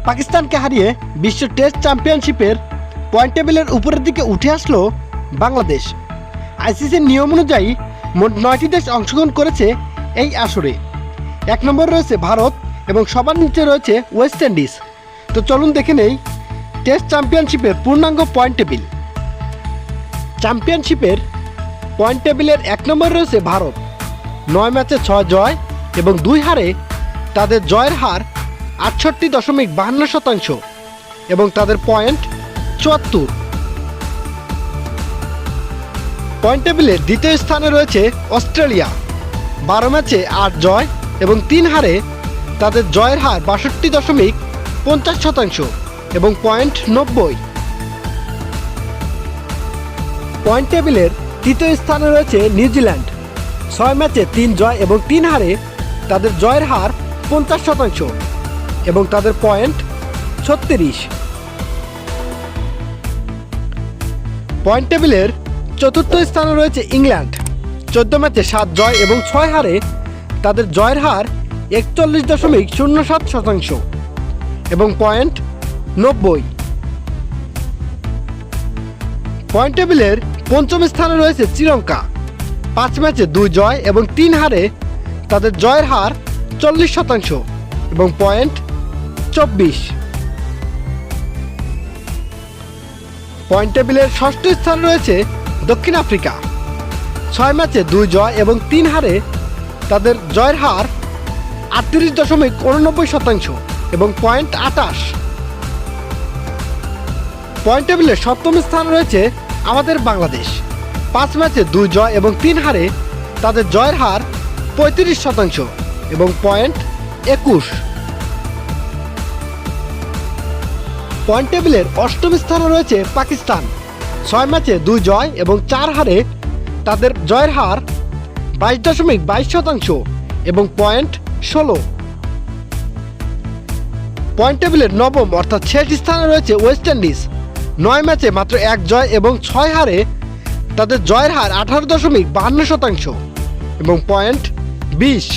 পাকিস্তানকে হারিয়ে বিশ্ব টেস্ট চ্যাম্পিয়নশিপের পয়েন্ট টেবিলের উপরের দিকে উঠে আসলো বাংলাদেশ। আইসিসির নিয়ম অনুযায়ী মোট 9টি দেশ অংশগ্রহণ করেছে এই আসরে। 1 নম্বরে রয়েছে ভারত এবং সবার নিচে রয়েছে ওয়েস্ট ইন্ডিজ। তো চলুন দেখে নেই টেস্ট চ্যাম্পিয়নশিপের পূর্ণাঙ্গ পয়েন্ট টেবিল। চ্যাম্পিয়নশিপের পয়েন্ট টেবিলের 1 নম্বরে রয়েছে ভারত। 9 ম্যাচে 6 জয় এবং 2 হারে তাদের জয়ের হার 68.52% এবং তাদের পয়েন্ট 74। পয়েন্ট টেবিলের দ্বিতীয় স্থানে রয়েছে অস্ট্রেলিয়া। 12 ম্যাচে 8 জয় এবং 3 হারে তাদের জয়ের হার 62.50% এবং পয়েন্ট 90। পয়েন্ট টেবিলের তৃতীয় স্থানে রয়েছে নিউজিল্যান্ড। 6 ম্যাচে 3 জয় এবং 3 হারে তাদের জয়ের হার 50% এবং তাদের পয়েন্ট 36। পয়েন্ট টেবিলের চতুর্থ স্থানে রয়েছে ইংল্যান্ড। 14 ম্যাচে 7 জয় এবং 6 হারে তাদের জয়ের হার 41.07% এবং পয়েন্ট 90। পয়েন্ট টেবিলের পঞ্চম স্থানে রয়েছে শ্রীলঙ্কা। 5 ম্যাচে 2 জয় এবং 3 হারে তাদের জয়ের হার 40% এবং পয়েন্ট 24। পয়েন্ট টেবিলের ষষ্ঠ স্থানে রয়েছে দক্ষিণ আফ্রিকা। 6 ম্যাচে 2 জয় এবং 3 হারে তাদের জয়ের হার 38.89% এবং পয়েন্ট 28। পয়েন্ট টেবিলের সপ্তম স্থানে রয়েছে আমাদের বাংলাদেশ। 5 ম্যাচে 2 জয় এবং 3 হারে তাদের জয়ের হার 35% এবং পয়েন্ট 21। পয়েন্ট টেবিলের অষ্টম স্থানে রয়েছে পাকিস্তান। 6 ম্যাচে 2 জয় এবং 4 হারে তাদের জয়ের হার 22.22% এবং পয়েন্ট 16। পয়েন্ট টেবিলের নবম অর্থাৎ শেষ স্থানে রয়েছে ওয়েস্ট ইন্ডিজ। 9 ম্যাচে মাত্র 1 জয় এবং 6 হারে তাদের জয়ের হার 18.52% এবং পয়েন্ট 20।